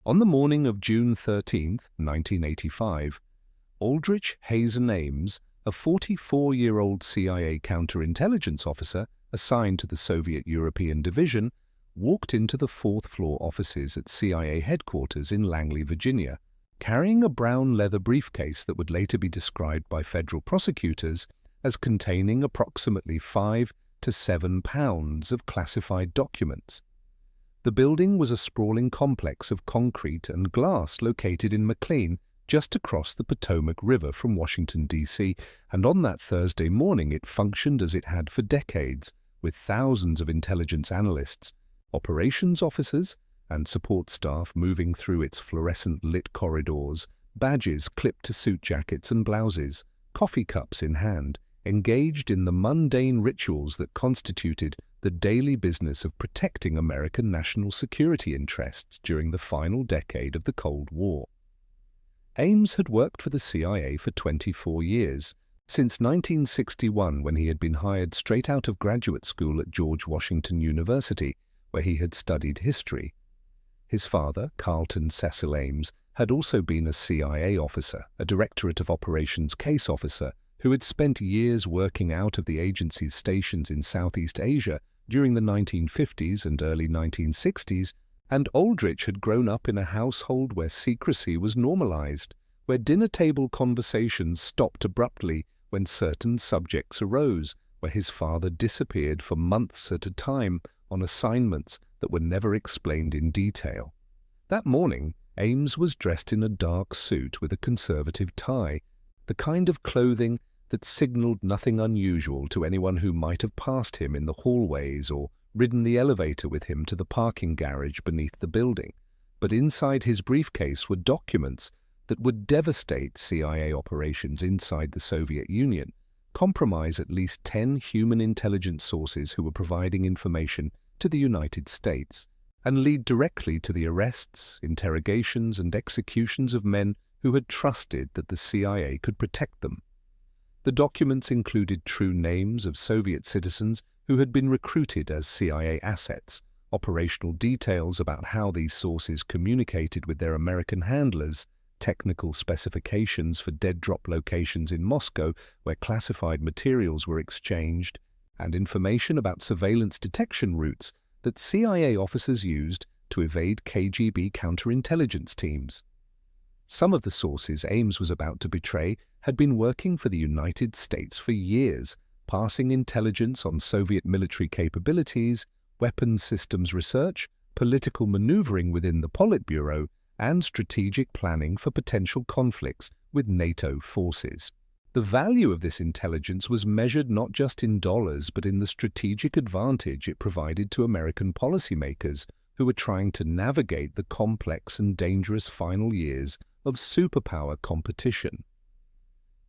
On the morning of June 13, 1985, Aldrich Hazen Ames, a 44-year-old CIA counterintelligence officer assigned to the Soviet European Division, walked into the fourth-floor offices at CIA headquarters in Langley, Virginia, carrying a brown leather briefcase that would later be described by federal prosecutors as containing approximately 5 to 7 pounds of classified documents. The building was a sprawling complex of concrete and glass located in McLean, just across the Potomac River from Washington, D.C., and on that Thursday morning it functioned as it had for decades, with thousands of intelligence analysts, operations officers, and support staff moving through its fluorescent-lit corridors, badges clipped to suit jackets and blouses, coffee cups in hand, engaged in the mundane rituals that constituted the daily business of protecting American national security interests during the final decade of the Cold War. Ames had worked for the CIA for 24 years, since 1961 when he had been hired straight out of graduate school at George Washington University, where he had studied history. His father, Carlton Cecil Ames, had also been a CIA officer, a Directorate of Operations case officer, who had spent years working out of the agency's stations in Southeast Asia during the 1950s and early 1960s, and Aldrich had grown up in a household where secrecy was normalized, where dinner-table conversations stopped abruptly when certain subjects arose, where his father disappeared for months at a time on assignments that were never explained in detail. That morning, Ames was dressed in a dark suit with a conservative tie, the kind of clothing that signaled nothing unusual to anyone who might have passed him in the hallways or ridden the elevator with him to the parking garage beneath the building. But inside his briefcase were documents that would devastate CIA operations inside the Soviet Union, compromise at least 10 human intelligence sources who were providing information to the United States, and lead directly to the arrests, interrogations, and executions of men who had trusted that the CIA could protect them. The documents included true names of Soviet citizens who had been recruited as CIA assets, operational details about how these sources communicated with their American handlers, technical specifications for dead-drop locations in Moscow where classified materials were exchanged, and information about surveillance detection routes that CIA officers used to evade KGB counterintelligence teams. Some of the sources Ames was about to betray had been working for the United States for years, passing intelligence on Soviet military capabilities, weapons systems research, political maneuvering within the Politburo, and strategic planning for potential conflicts with NATO forces. The value of this intelligence was measured not just in dollars but in the strategic advantage it provided to American policymakers who were trying to navigate the complex and dangerous final years of superpower competition.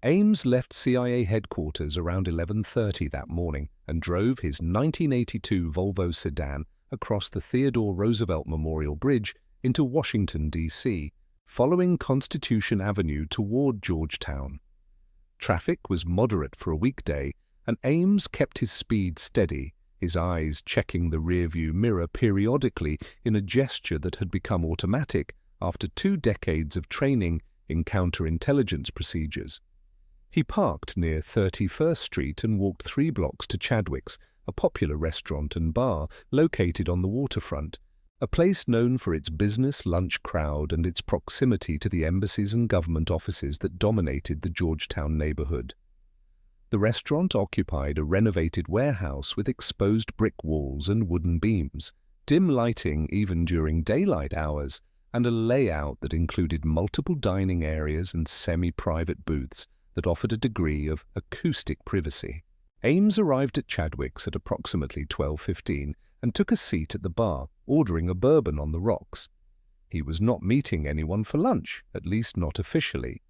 Ames left CIA headquarters around 11:30 that morning and drove his 1982 Volvo sedan across the Theodore Roosevelt Memorial Bridge into Washington, D.C., following Constitution Avenue toward Georgetown. Traffic was moderate for a weekday, and Ames kept his speed steady, his eyes checking the rearview mirror periodically in a gesture that had become automatic after 2 decades of training in counterintelligence procedures. He parked near 31st Street and walked 3 blocks to Chadwick's, a popular restaurant and bar located on the waterfront, a place known for its business lunch crowd and its proximity to the embassies and government offices that dominated the Georgetown neighborhood. The restaurant occupied a renovated warehouse with exposed brick walls and wooden beams, dim lighting even during daylight hours, and a layout that included multiple dining areas and semi-private booths that offered a degree of acoustic privacy. Ames arrived at Chadwick's at approximately 12:15 and took a seat at the bar, ordering a bourbon on the rocks. He was not meeting anyone for lunch, at least not officially.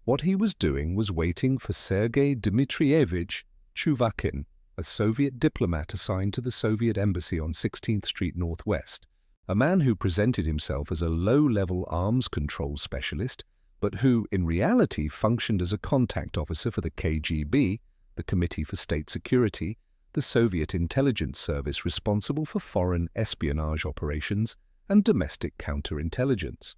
What he was doing was waiting for Sergei Dmitrievich Chuvakin, a Soviet diplomat assigned to the Soviet embassy on 16th Street Northwest, a man who presented himself as a low-level arms control specialist, but who, in reality, functioned as a contact officer for the KGB, the Committee for State Security, the Soviet intelligence service responsible for foreign espionage operations, and domestic counterintelligence.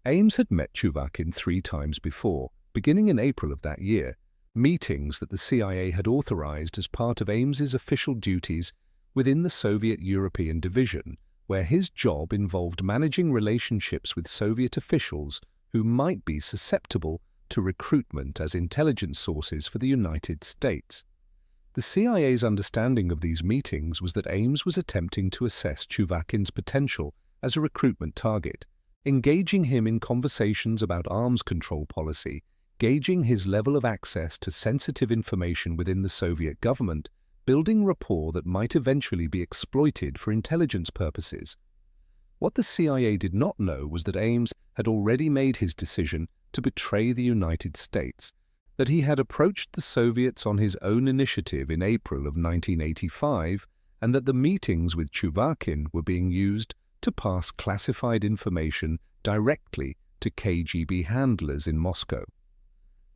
Ames had met Chuvakin 3 times before, beginning in April of that year, meetings that the CIA had authorized as part of Ames's official duties within the Soviet European Division, where his job involved managing relationships with Soviet officials who might be susceptible to recruitment as intelligence sources for the United States. The CIA's understanding of these meetings was that Ames was attempting to assess Chuvakin's potential as a recruitment target, engaging him in conversations about arms control policy, gauging his level of access to sensitive information within the Soviet government, building rapport that might eventually be exploited for intelligence purposes. What the CIA did not know was that Ames had already made his decision to betray the United States, that he had approached the Soviets on his own initiative in April of 1985, and that the meetings with Chuvakin were being used to pass classified information directly to KGB handlers in Moscow.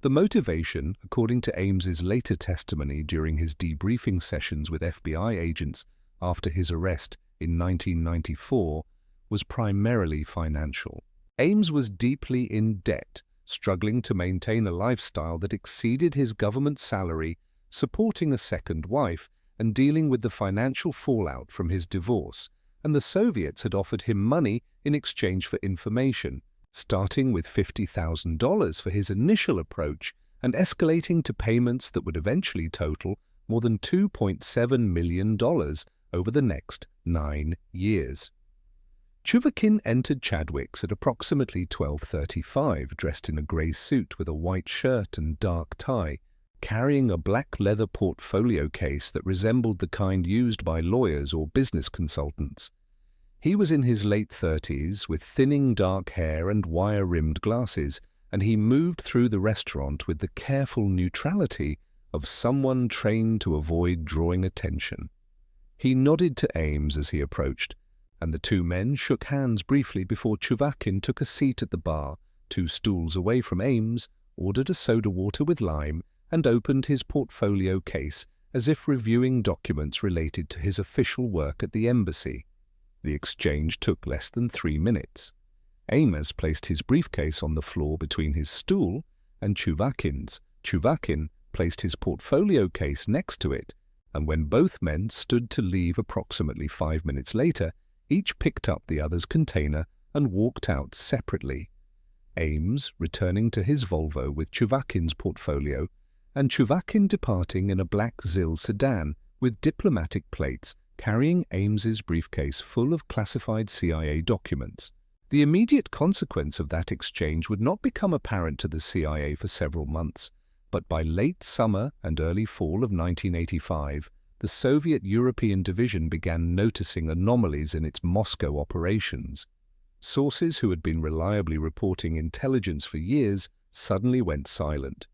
The motivation, according to Ames's later testimony during his debriefing sessions with FBI agents after his arrest in 1994, was primarily financial. Ames was deeply in debt, struggling to maintain a lifestyle that exceeded his government salary, supporting a second wife, and dealing with the financial fallout from his divorce, and the Soviets had offered him money in exchange for information, starting with $50,000 for his initial approach and escalating to payments that would eventually total more than $2.7 million over the next 9 years. Chuvakin entered Chadwick's at approximately 12:35, dressed in a grey suit with a white shirt and dark tie, carrying a black leather portfolio case that resembled the kind used by lawyers or business consultants. He was in his late 30s, with thinning dark hair and wire-rimmed glasses, and he moved through the restaurant with the careful neutrality of someone trained to avoid drawing attention. He nodded to Ames as he approached, and the two men shook hands briefly before Chuvakin took a seat at the bar, 2 stools away from Ames, ordered a soda water with lime, and opened his portfolio case as if reviewing documents related to his official work at the embassy. The exchange took less than 3 minutes. Ames placed his briefcase on the floor between his stool and Chuvakin's. Chuvakin placed his portfolio case next to it, and when both men stood to leave approximately 5 minutes later, each picked up the other's container and walked out separately. Ames returning to his Volvo with Chuvakin's portfolio, and Chuvakin departing in a black ZIL sedan with diplomatic plates, carrying Ames's briefcase full of classified CIA documents. The immediate consequence of that exchange would not become apparent to the CIA for several months, but by late summer and early fall of 1985, the Soviet European Division began noticing anomalies in its Moscow operations. Sources who had been reliably reporting intelligence for years suddenly went silent.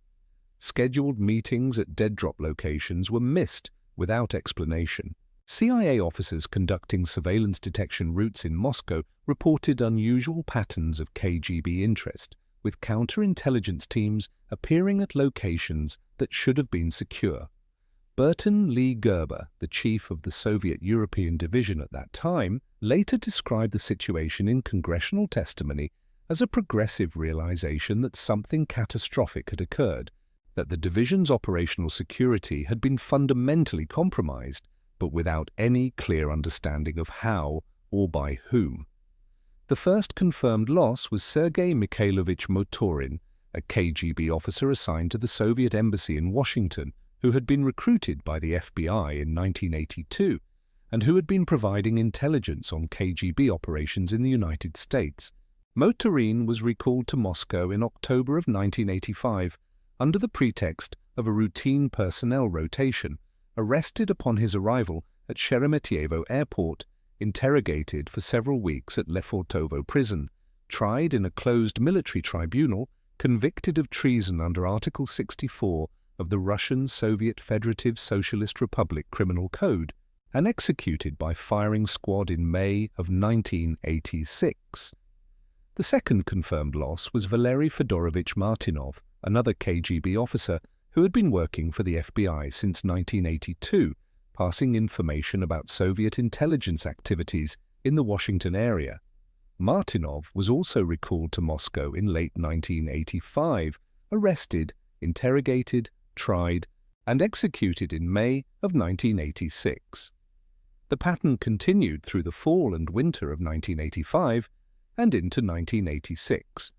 Scheduled meetings at dead-drop locations were missed without explanation. CIA officers conducting surveillance detection routes in Moscow reported unusual patterns of KGB interest, with counterintelligence teams appearing at locations that should have been secure. Burton Lee Gerber, the chief of the Soviet European Division at that time, later described the situation in congressional testimony as a progressive realization that something catastrophic had occurred, that the division's operational security had been fundamentally compromised, but without any clear understanding of how or by whom. The first confirmed loss was Sergei Mikhailovich Motorin, a KGB officer assigned to the Soviet embassy in Washington, who had been recruited by the FBI in 1982 and who had been providing intelligence on KGB operations in the United States. Motorin was recalled to Moscow in October of 1985 under the pretext of a routine personnel rotation, arrested upon his arrival at Sheremetyevo Airport, interrogated for several weeks at Lefortovo prison, tried in a closed military tribunal, convicted of treason under Article 64 of the Russian Soviet Federative Socialist Republic Criminal Code, and executed by firing squad in May of 1986. The second confirmed loss was Valery Fedorovich Martinov, another KGB officer who had been working for the FBI since 1982, passing information about Soviet intelligence activities in the Washington area. Martynov was also recalled to Moscow in late 1985, arrested, interrogated, tried, and executed in May of 1986. The pattern continued through the fall and winter of 1985 and into 1986.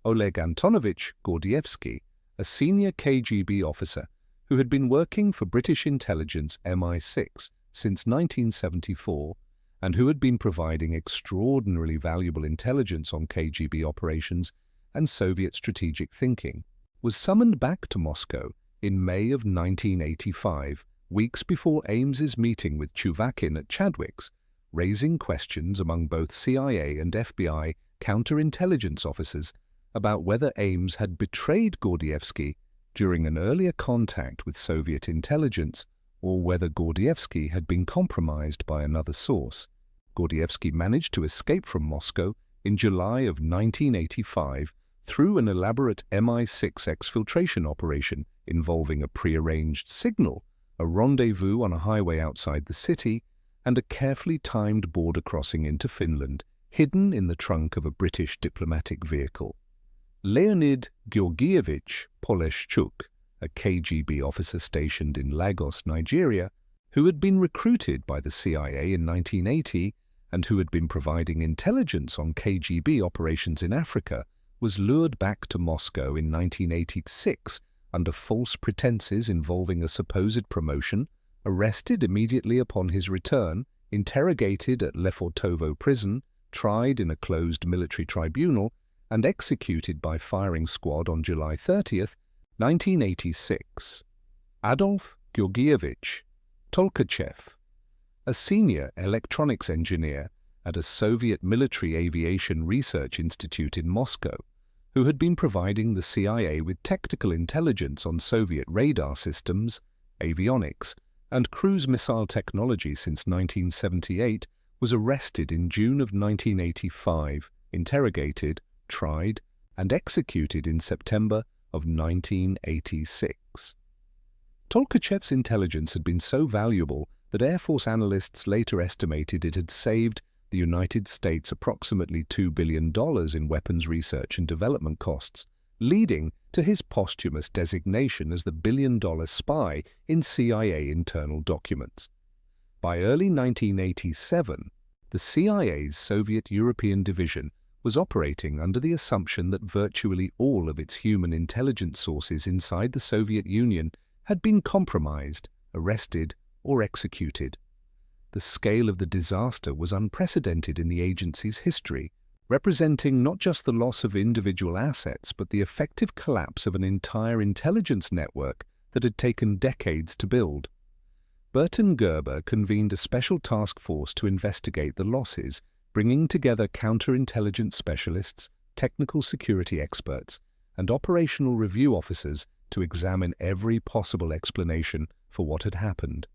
Oleg Antonovich Gordievsky, a senior KGB officer who had been working for British intelligence MI6 since 1974 and who had been providing extraordinarily valuable intelligence on KGB operations and Soviet strategic thinking, was summoned back to Moscow in May of 1985, weeks before Ames's meeting with Chuvakin at Chadwick's, raising questions among both CIA and FBI counterintelligence officers about whether Ames had betrayed Gordievsky during an earlier contact with Soviet intelligence or whether Gordievsky had been compromised by another source. Gordievsky managed to escape from Moscow in July of 1985 through an elaborate MI6 exfiltration operation involving a prearranged signal, a rendezvous on a highway outside the city, and a carefully timed border crossing into Finland, hidden in the trunk of a British diplomatic vehicle. Leonid Georgievich Poleshchuk, a KGB officer stationed in Lagos, Nigeria, who had been recruited by the CIA in 1980 and who had been providing intelligence on KGB operations in Africa, was lured back to Moscow in 1986 under false pretenses involving a supposed promotion, arrested immediately upon his return, interrogated at Lefortovo prison, tried in a closed military tribunal, and executed by firing squad on July 30, 1986. Adolf Georgievich Tolkachev, a senior electronics engineer at a Soviet Military Aviation Research Institute in Moscow, who had been providing the CIA with technical intelligence on Soviet radar systems, avionics, and cruise missile technology since 1978, was arrested in June of 1985, interrogated, tried, and executed in September of 1986. Tolkachev's intelligence had been so valuable that Air Force analysts later estimated it had saved the United States approximately $2 billion in weapons research and development costs, leading to his posthumous designation as the billion-dollar spy in CIA internal documents. By early 1987, the CIA's Soviet European Division was operating under the assumption that virtually all of its human intelligence sources inside the Soviet Union had been compromised, arrested, or executed. The scale of the disaster was unprecedented in the agency's history, representing not just the loss of individual assets but the effective collapse of an entire intelligence network that had taken decades to build. Burton Gerber convened a special task force to investigate the losses, bringing together counterintelligence specialists, technical security experts, and operational review officers to examine every possible explanation for what had happened.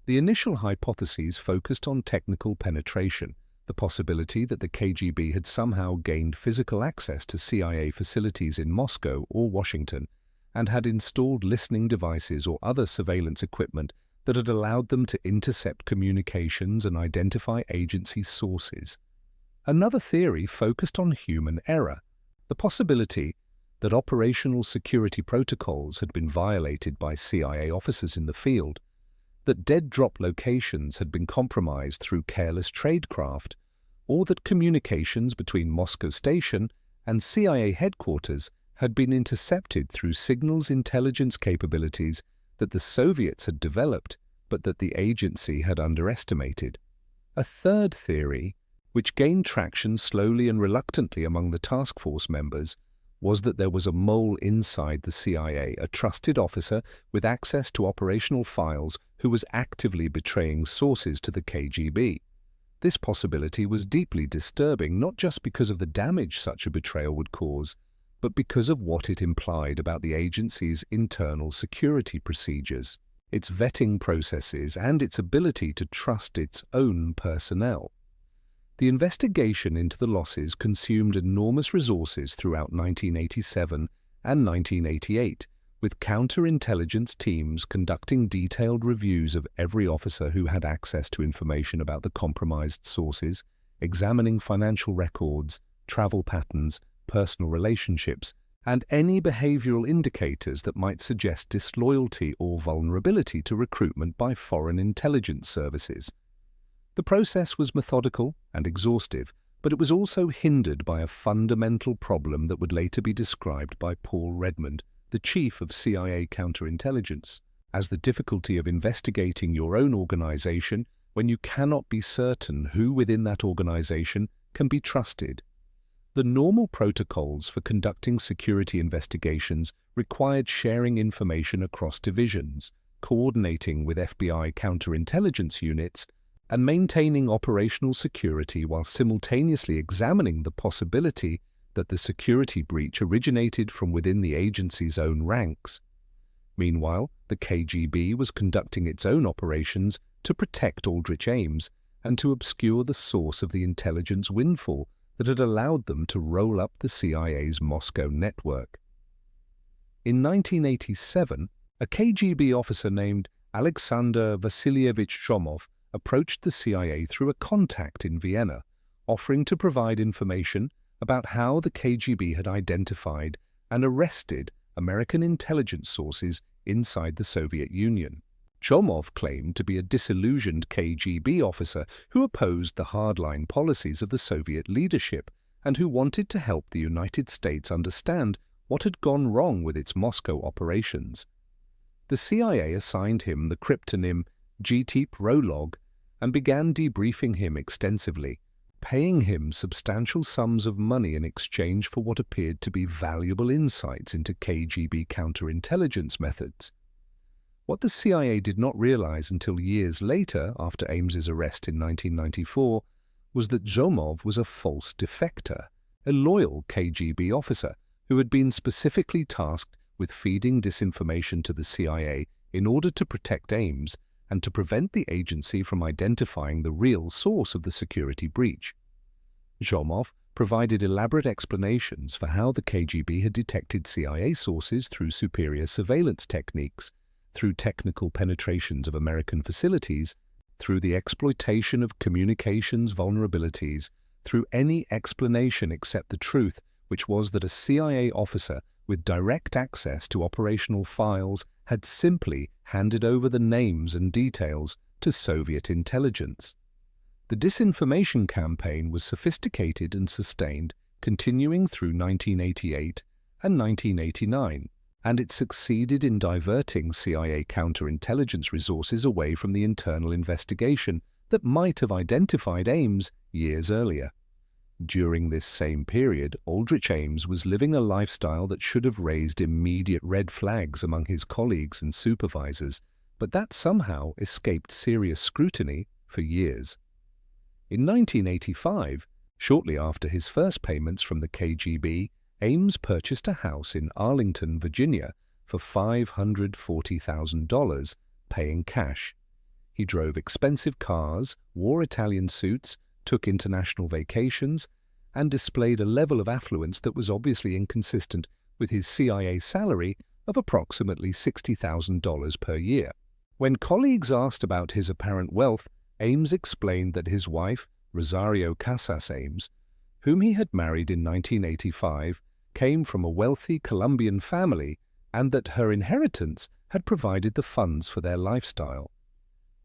The initial hypotheses focused on technical penetration, the possibility that the KGB had somehow gained physical access to CIA facilities in Moscow or Washington and had installed listening devices or other surveillance equipment that had allowed them to intercept communications and identify agency sources. Another theory focused on human error, the possibility that operational security protocols had been violated by CIA officers in the field, that dead-drop locations had been compromised through careless tradecraft, or that communications between Moscow Station and CIA headquarters had been intercepted through signals intelligence capabilities that the Soviets had developed but that the agency had underestimated. A third theory, which gained traction slowly and reluctantly among the task force members, was that there was a mole inside the CIA, a trusted officer with access to operational files who was actively betraying sources to the KGB. This possibility was deeply disturbing, not just because of the damage such a betrayal would cause, but because of what it implied about the agency's internal security procedures, its vetting processes, and its ability to trust its own personnel. The investigation into the losses consumed enormous resources throughout 1987 and 1988, with counterintelligence teams conducting detailed reviews of every officer who had access to information about the compromised sources, examining financial records, travel patterns, personal relationships, and any behavioral indicators that might suggest disloyalty or vulnerability to recruitment by foreign intelligence services. The process was methodical and exhaustive, but it was also hindered by a fundamental problem that would later be described by Paul Redmond, the chief of CIA counterintelligence, as the difficulty of investigating your own organization when you cannot be certain who within that organization can be trusted. The normal protocols for conducting security investigations required sharing information across divisions, coordinating with FBI counterintelligence units, and maintaining operational security while simultaneously examining the possibility that the security breach originated from within the agency's own ranks. Meanwhile, the KGB was conducting its own operations to protect Aldrich Ames and to obscure the source of the intelligence windfall that had allowed them to roll up the CIA's Moscow network. In 1987, a KGB officer named Alexander Vasilievich Shomov approached the CIA through a contact in Vienna, offering to provide information about how the KGB had identified and arrested American intelligence sources inside the Soviet Union. Shomov claimed to be a disillusioned KGB officer who opposed the hardline policies of the Soviet leadership and who wanted to help the United States understand what had gone wrong with its Moscow operations. The CIA assigned him the cryptonym GTEP Rolog and began debriefing him extensively, paying him substantial sums of money in exchange for what appeared to be valuable insights into KGB counterintelligence methods. What the CIA did not realize until years later, after Ames's arrest in 1994, was that Shomov was a false defector, a loyal KGB officer who had been specifically tasked with feeding disinformation to the CIA in order to protect Ames and to prevent the agency from identifying the real source of the security breach. Shomov provided elaborate explanations for how the KGB had detected CIA sources through superior surveillance techniques, through technical penetrations of American facilities, through the exploitation of communications vulnerabilities, through any explanation except the truth, which was that a CIA officer with direct access to operational files had simply handed over the names and details to Soviet intelligence. The disinformation campaign was sophisticated and sustained, continuing through 1988 and 1989, and it succeeded in diverting CIA counterintelligence resources away from the internal investigation that might have identified Ames years earlier. During this same period, Aldrich Ames was living a lifestyle that should have raised immediate red flags among his colleagues and supervisors, but that somehow escaped serious scrutiny for years. In 1985, shortly after his first payments from the KGB, Ames purchased a house in Arlington, Virginia, for $540,000, paying cash. He drove expensive cars, wore Italian suits, took international vacations, and displayed a level of affluence that was obviously inconsistent with his CIA salary of approximately $60,000 per year. When colleagues asked about his apparent wealth, Ames explained that his wife, Rosario Casas Ames, whom he had married in 1985, came from a wealthy Colombian family and that her inheritance had provided the funds for their lifestyle.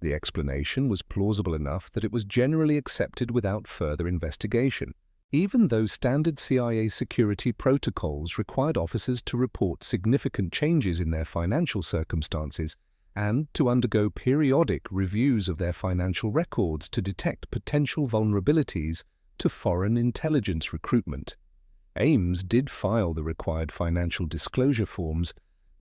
The explanation was plausible enough that it was generally accepted without further investigation, even though standard CIA security protocols required officers to report significant changes in their financial circumstances and to undergo periodic reviews of their financial records to detect potential vulnerabilities to foreign intelligence recruitment. Ames did file the required financial disclosure forms,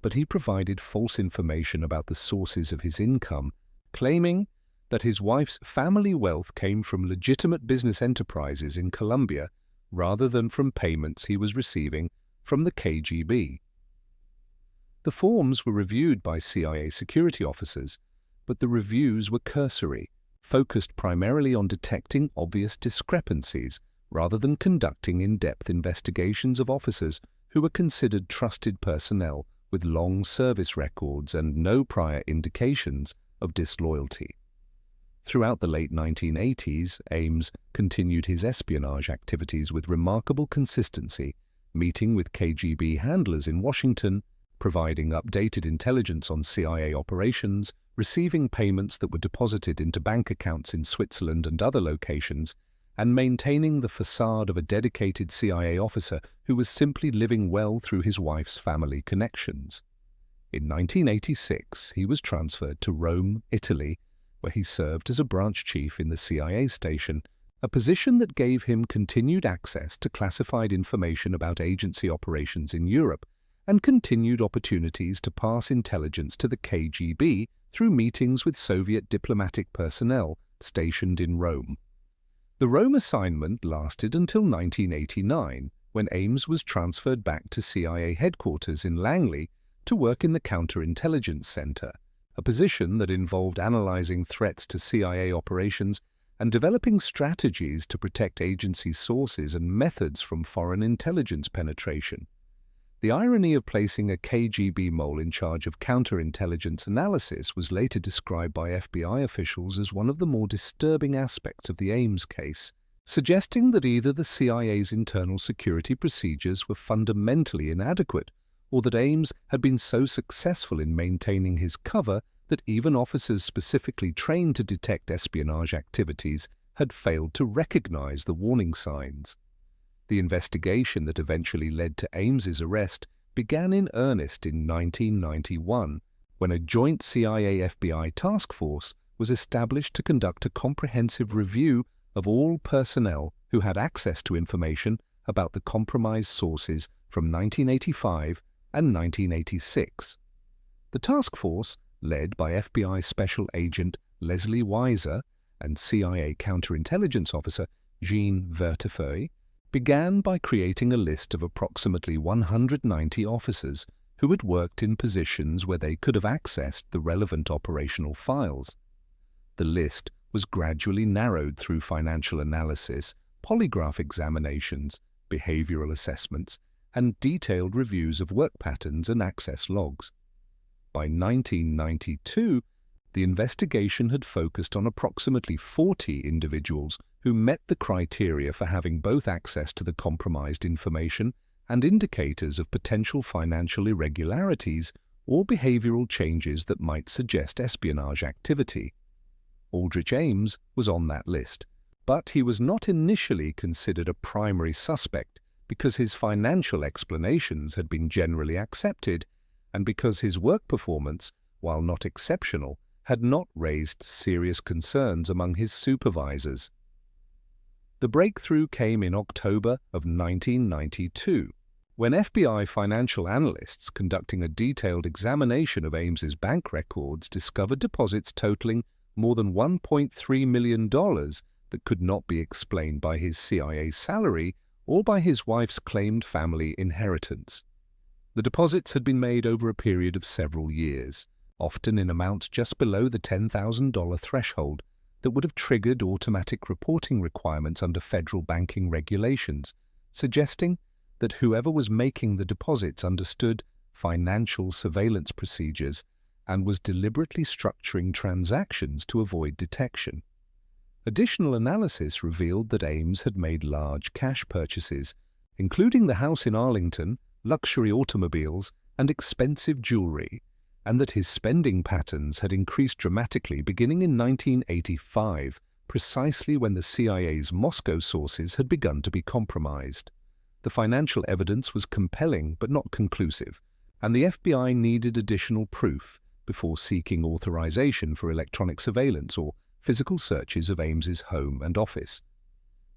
but he provided false information about the sources of his income, claiming that his wife's family wealth came from legitimate business enterprises in Colombia rather than from payments he was receiving from the KGB. The forms were reviewed by CIA security officers, but the reviews were cursory, focused primarily on detecting obvious discrepancies rather than conducting in-depth investigations of officers who were considered trusted personnel with long service records and no prior indications of disloyalty. Throughout the late 1980s, Ames continued his espionage activities with remarkable consistency, meeting with KGB handlers in Washington, providing updated intelligence on CIA operations, receiving payments that were deposited into bank accounts in Switzerland and other locations, and maintaining the facade of a dedicated CIA officer who was simply living well through his wife's family connections. In 1986, he was transferred to Rome, Italy, where he served as a branch chief in the CIA station, a position that gave him continued access to classified information about agency operations in Europe and continued opportunities to pass intelligence to the KGB through meetings with Soviet diplomatic personnel stationed in Rome. The Rome assignment lasted until 1989, when Ames was transferred back to CIA headquarters in Langley to work in the Counterintelligence Center, a position that involved analyzing threats to CIA operations and developing strategies to protect agency sources and methods from foreign intelligence penetration. The irony of placing a KGB mole in charge of counterintelligence analysis was later described by FBI officials as one of the more disturbing aspects of the Ames case, suggesting that either the CIA's internal security procedures were fundamentally inadequate, or that Ames had been so successful in maintaining his cover that even officers specifically trained to detect espionage activities had failed to recognize the warning signs. The investigation that eventually led to Ames's arrest began in earnest in 1991, when a joint CIA-FBI task force was established to conduct a comprehensive review of all personnel who had access to information about the compromised sources from 1985 and 1986. The task force, led by FBI Special Agent Leslie Weiser and CIA Counterintelligence Officer Jean Vertefeuille, began by creating a list of approximately 190 officers who had worked in positions where they could have accessed the relevant operational files. The list was gradually narrowed through financial analysis, polygraph examinations, behavioral assessments, and detailed reviews of work patterns and access logs. By 1992, the investigation had focused on approximately 40 individuals who met the criteria for having both access to the compromised information and indicators of potential financial irregularities or behavioral changes that might suggest espionage activity. Aldrich Ames was on that list, but he was not initially considered a primary suspect because his financial explanations had been generally accepted and because his work performance, while not exceptional, had not raised serious concerns among his supervisors. The breakthrough came in October of 1992, when FBI financial analysts conducting a detailed examination of Ames's bank records discovered deposits totaling more than $1.3 million that could not be explained by his CIA salary or by his wife's claimed family inheritance. The deposits had been made over a period of several years, often in amounts just below the $10,000 threshold that would have triggered automatic reporting requirements under federal banking regulations, suggesting that whoever was making the deposits understood financial surveillance procedures and was deliberately structuring transactions to avoid detection. Additional analysis revealed that Ames had made large cash purchases, including the house in Arlington, luxury automobiles, and expensive jewelry, and that his spending patterns had increased dramatically beginning in 1985, precisely when the CIA's Moscow sources had begun to be compromised. The financial evidence was compelling but not conclusive, and the FBI needed additional proof before seeking authorization for electronic surveillance or physical searches of Ames's home and office.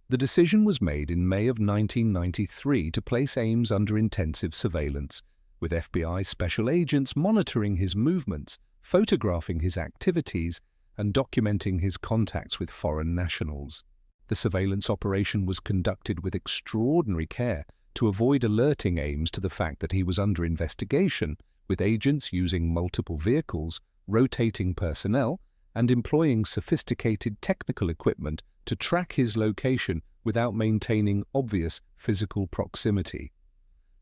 The decision was made in May of 1993 to place Ames under intensive surveillance, with FBI special agents monitoring his movements, photographing his activities, and documenting his contacts with foreign nationals. The surveillance operation was conducted with extraordinary care to avoid alerting Ames to the fact that he was under investigation, with agents using multiple vehicles, rotating personnel, and employing sophisticated technical equipment to track his location without maintaining obvious physical proximity.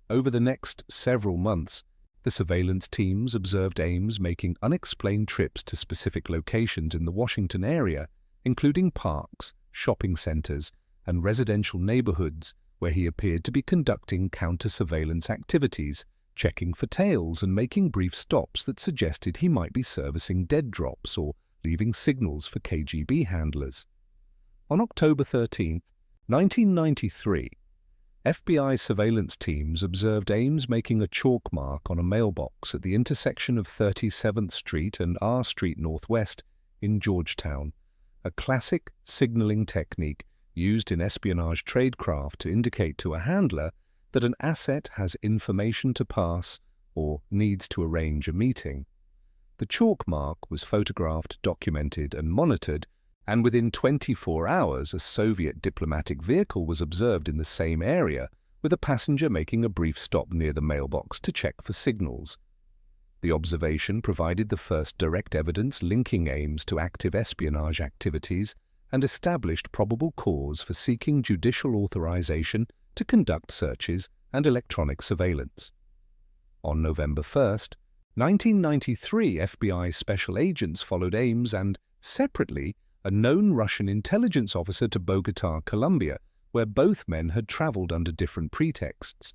Over the next several months, The surveillance teams observed Ames making unexplained trips to specific locations in the Washington area, including parks, shopping centers, and residential neighborhoods where he appeared to be conducting counter-surveillance activities, checking for tails and making brief stops that suggested he might be servicing dead drops or leaving signals for KGB handlers. On October 13, 1993, FBI surveillance teams observed Ames making a chalk mark on a mailbox at the intersection of 37th Street and R Street Northwest in Georgetown, a classic signaling technique used in espionage tradecraft to indicate to a handler that an asset has information to pass or needs to arrange a meeting. The chalk mark was photographed, documented, and monitored, and within 24 hours a Soviet diplomatic vehicle was observed in the same area, with a passenger making a brief stop near the mailbox to check for signals. The observation provided the first direct evidence linking Ames to active espionage activities and established probable cause for seeking judicial authorization to conduct searches and electronic surveillance. On November 1, 1993, FBI special agents followed Ames and, separately, a known Russian intelligence officer to Bogota, Colombia, where both men had traveled under different pretexts.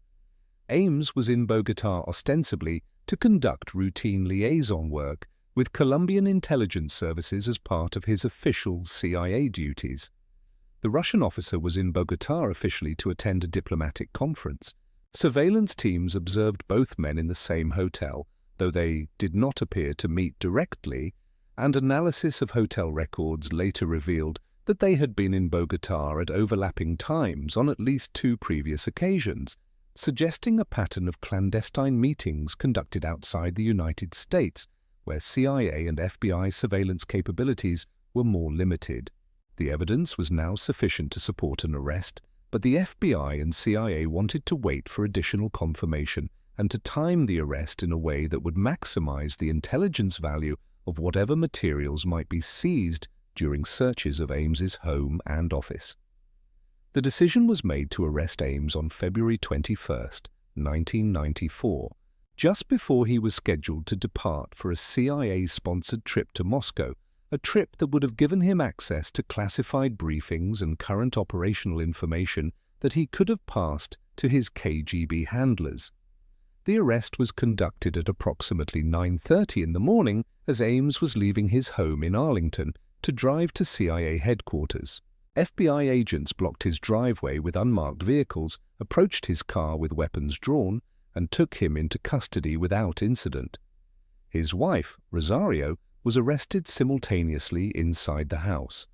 Ames was in Bogota ostensibly to conduct routine liaison work with Colombian intelligence services as part of his official CIA duties. The Russian officer was in Bogota officially to attend a diplomatic conference. Surveillance teams observed both men in the same hotel, though they did not appear to meet directly, and analysis of hotel records later revealed that they had been in Bogota at overlapping times on at least 2 previous occasions, suggesting a pattern of clandestine meetings conducted outside the United States, where CIA and FBI surveillance capabilities were more limited. The evidence was now sufficient to support an arrest, but the FBI and CIA wanted to wait for additional confirmation and to time the arrest in a way that would maximize the intelligence value of whatever materials might be seized during searches of Ames's home and office. The decision was made to arrest Ames on February 21, 1994, just before he was scheduled to depart for a CIA-sponsored trip to Moscow, a trip that would have given him access to classified briefings and current operational information that he could have passed to his KGB handlers. The arrest was conducted at approximately 9:30 in the morning as Ames was leaving his home in Arlington to drive to CIA headquarters. FBI agents blocked his driveway with unmarked vehicles, approached his car with weapons drawn, and took him into custody without incident. His wife, Rosario, was arrested simultaneously inside the house.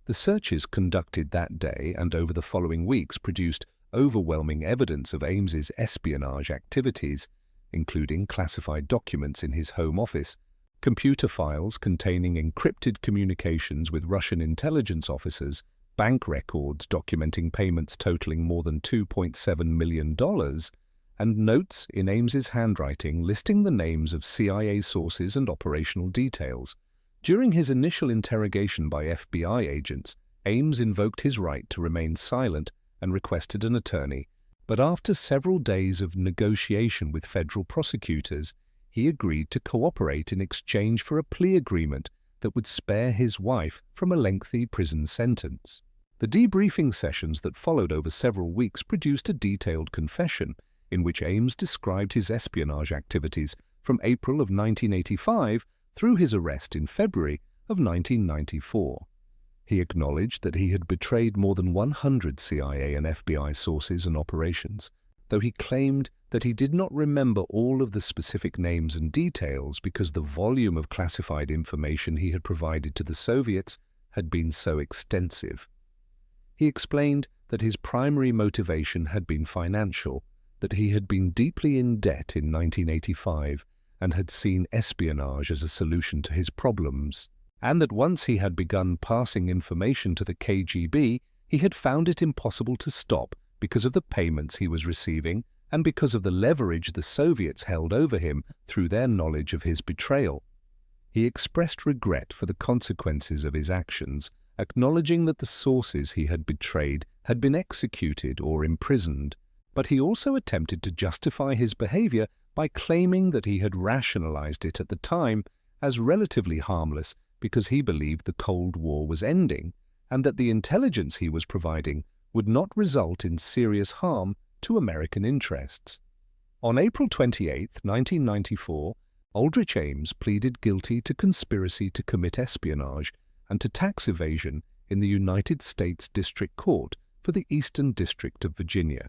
The searches conducted that day and over the following weeks produced overwhelming evidence of Ames's espionage activities, including classified documents in his home office, computer files containing encrypted communications with Russian intelligence officers, bank records documenting payments totaling more than $2.7 million, and notes in Ames's handwriting listing the names of CIA sources and operational details. During his initial interrogation by FBI agents, Ames invoked his right to remain silent and requested an attorney, but after several days of negotiation with federal prosecutors, he agreed to cooperate in exchange for a plea agreement that would spare his wife from a lengthy prison sentence. The debriefing sessions that followed over several weeks produced a detailed confession in which Ames described his espionage activities from April of 1985 through his arrest in February of 1994. He acknowledged that he had betrayed more than 100 CIA and FBI sources and operations, though he claimed that he did not remember all of the specific names and details because the volume of classified information he had provided to the Soviets had been so extensive. He explained that his primary motivation had been financial, that he had been deeply in debt in 1985 and had seen espionage as a solution to his problems, and that once he had begun passing information to the KGB, he had found it impossible to stop because of the payments he was receiving and because of the leverage the Soviets held over him through their knowledge of his betrayal. He expressed regret for the consequences of his actions, acknowledging that the sources he had betrayed had been executed or imprisoned, but he also attempted to justify his behavior by claiming that he had rationalized it at the time as relatively harmless because he believed the Cold War was ending and that the intelligence he was providing would not result in serious harm to American interests. On April 28, 1994, Aldrich Ames pleaded guilty to conspiracy to commit espionage and to tax evasion in the United States District Court for the Eastern District of Virginia.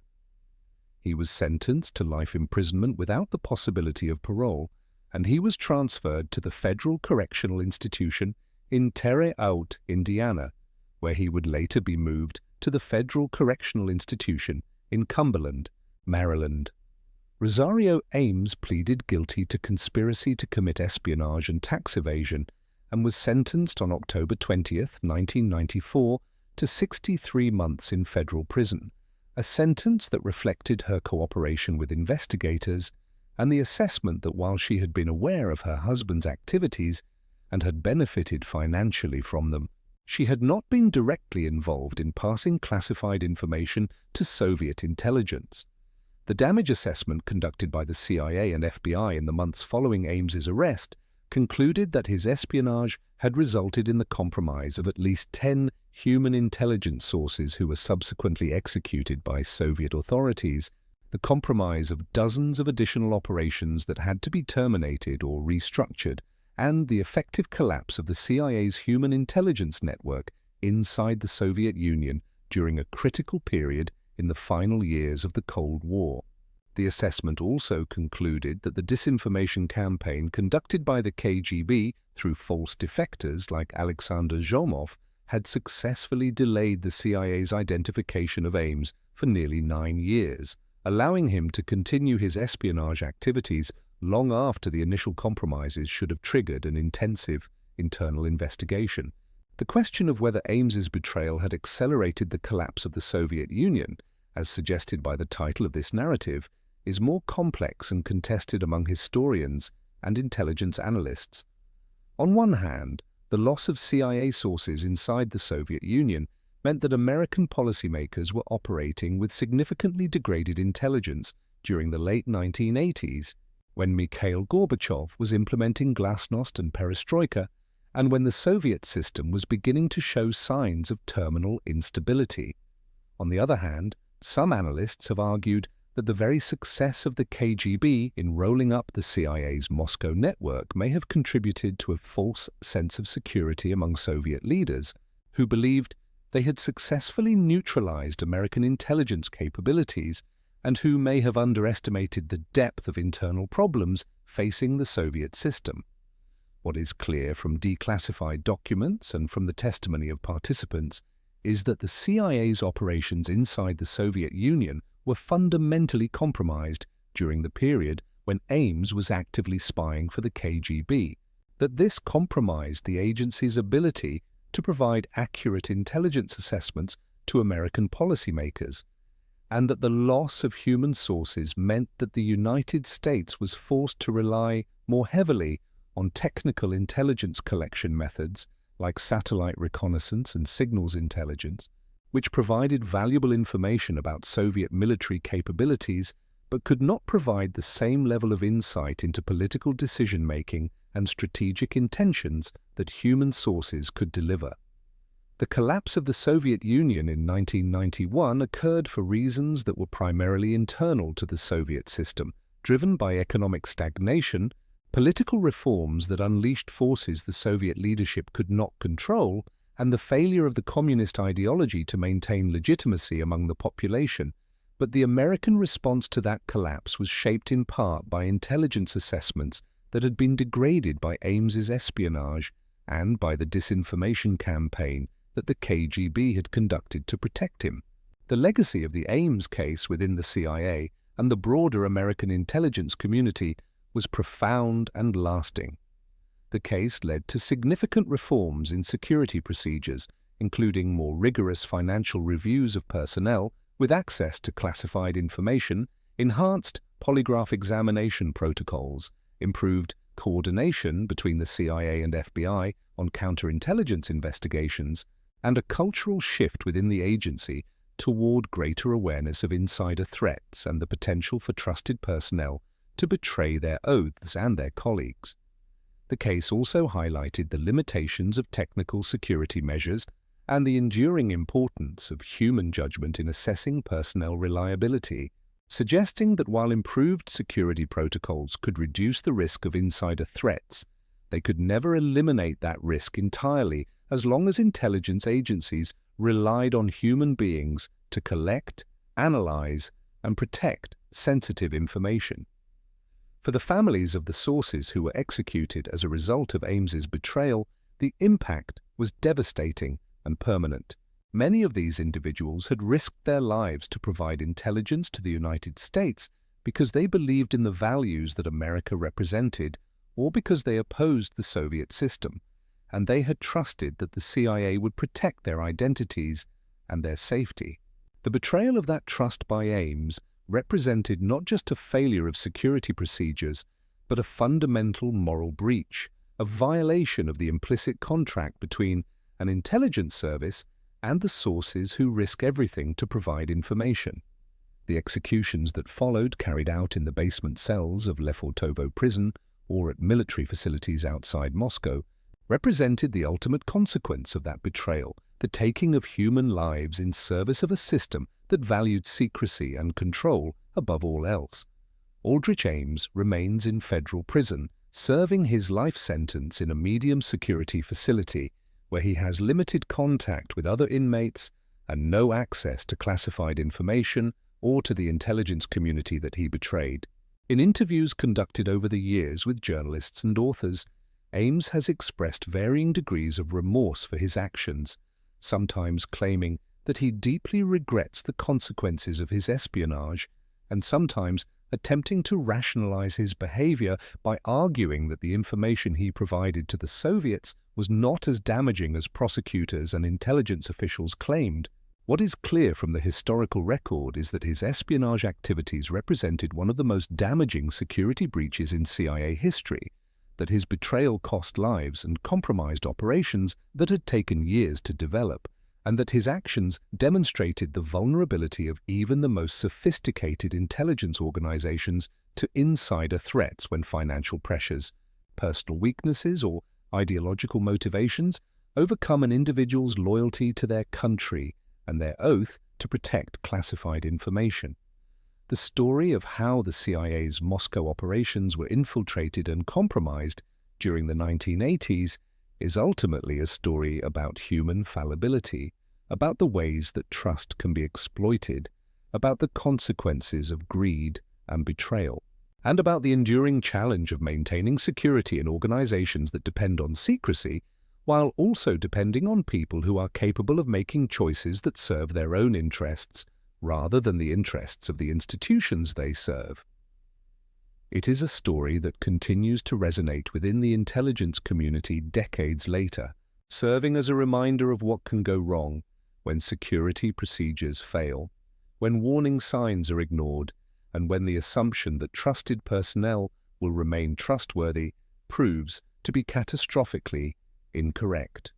He was sentenced to life imprisonment without the possibility of parole, and he was transferred to the Federal Correctional Institution in Terre Haute, Indiana, where he would later be moved to the Federal Correctional Institution in Cumberland, Maryland. Rosario Ames pleaded guilty to conspiracy to commit espionage and tax evasion and was sentenced on October 20, 1994, to 63 months in federal prison, a sentence that reflected her cooperation with investigators and the assessment that while she had been aware of her husband's activities and had benefited financially from them, she had not been directly involved in passing classified information to Soviet intelligence. The damage assessment conducted by the CIA and FBI in the months following Ames's arrest concluded that his espionage had resulted in the compromise of at least 10 human intelligence sources who were subsequently executed by Soviet authorities, the compromise of dozens of additional operations that had to be terminated or restructured, and the effective collapse of the CIA's human intelligence network inside the Soviet Union during a critical period in the final years of the Cold War. The assessment also concluded that the disinformation campaign conducted by the KGB through false defectors like Alexander Zhomov had successfully delayed the CIA's identification of Ames for nearly 9 years, allowing him to continue his espionage activities long after the initial compromises should have triggered an intensive internal investigation. The question of whether Ames's betrayal had accelerated the collapse of the Soviet Union, as suggested by the title of this narrative, is more complex and contested among historians and intelligence analysts. On one hand, the loss of CIA sources inside the Soviet Union meant that American policymakers were operating with significantly degraded intelligence during the late 1980s, when Mikhail Gorbachev was implementing glasnost and perestroika, and when the Soviet system was beginning to show signs of terminal instability. On the other hand, some analysts have argued that the very success of the KGB in rolling up the CIA's Moscow network may have contributed to a false sense of security among Soviet leaders, who believed they had successfully neutralized American intelligence capabilities and who may have underestimated the depth of internal problems facing the Soviet system. What is clear from declassified documents and from the testimony of participants is that the CIA's operations inside the Soviet Union were fundamentally compromised during the period when Ames was actively spying for the KGB, that this compromised the agency's ability to provide accurate intelligence assessments to American policymakers, and that the loss of human sources meant that the United States was forced to rely more heavily on technical intelligence collection methods like satellite reconnaissance and signals intelligence, which provided valuable information about Soviet military capabilities but could not provide the same level of insight into political decision-making and strategic intentions that human sources could deliver. The collapse of the Soviet Union in 1991 occurred for reasons that were primarily internal to the Soviet system, driven by economic stagnation, political reforms that unleashed forces the Soviet leadership could not control, and the failure of the communist ideology to maintain legitimacy among the population. But the American response to that collapse was shaped in part by intelligence assessments that had been degraded by Ames's espionage and by the disinformation campaign that the KGB had conducted to protect him. The legacy of the Ames case within the CIA and the broader American intelligence community was profound and lasting. The case led to significant reforms in security procedures, including more rigorous financial reviews of personnel with access to classified information, enhanced polygraph examination protocols, improved coordination between the CIA and FBI on counterintelligence investigations, and a cultural shift within the agency toward greater awareness of insider threats and the potential for trusted personnel to betray their oaths and their colleagues. The case also highlighted the limitations of technical security measures and the enduring importance of human judgment in assessing personnel reliability, suggesting that while improved security protocols could reduce the risk of insider threats, they could never eliminate that risk entirely as long as intelligence agencies relied on human beings to collect, analyze, and protect sensitive information. For the families of the sources who were executed as a result of Ames's betrayal, the impact was devastating and permanent. Many of these individuals had risked their lives to provide intelligence to the United States because they believed in the values that America represented or because they opposed the Soviet system, and they had trusted that the CIA would protect their identities and their safety. The betrayal of that trust by Ames represented not just a failure of security procedures, but a fundamental moral breach, a violation of the implicit contract between an intelligence service and the sources who risk everything to provide information. The executions that followed, carried out in the basement cells of Lefortovo prison or at military facilities outside Moscow, represented the ultimate consequence of that betrayal, the taking of human lives in service of a system that valued secrecy and control above all else. Aldrich Ames remains in federal prison, serving his life sentence in a medium-security facility where he has limited contact with other inmates and no access to classified information or to the intelligence community that he betrayed. In interviews conducted over the years with journalists and authors, Ames has expressed varying degrees of remorse for his actions, sometimes claiming that he deeply regrets the consequences of his espionage, and sometimes attempting to rationalize his behavior by arguing that the information he provided to the Soviets was not as damaging as prosecutors and intelligence officials claimed. What is clear from the historical record is that his espionage activities represented one of the most damaging security breaches in CIA history, that his betrayal cost lives and compromised operations that had taken years to develop, and that his actions demonstrated the vulnerability of even the most sophisticated intelligence organizations to insider threats when financial pressures, personal weaknesses, or ideological motivations overcome an individual's loyalty to their country and their oath to protect classified information. The story of how the CIA's Moscow operations were infiltrated and compromised during the 1980s is ultimately a story about human fallibility, about the ways that trust can be exploited, about the consequences of greed and betrayal, and about the enduring challenge of maintaining security in organizations that depend on secrecy, while also depending on people who are capable of making choices that serve their own interests rather than the interests of the institutions they serve. It is a story that continues to resonate within the intelligence community decades later, serving as a reminder of what can go wrong when security procedures fail, when warning signs are ignored, and when the assumption that trusted personnel will remain trustworthy proves to be catastrophically incorrect.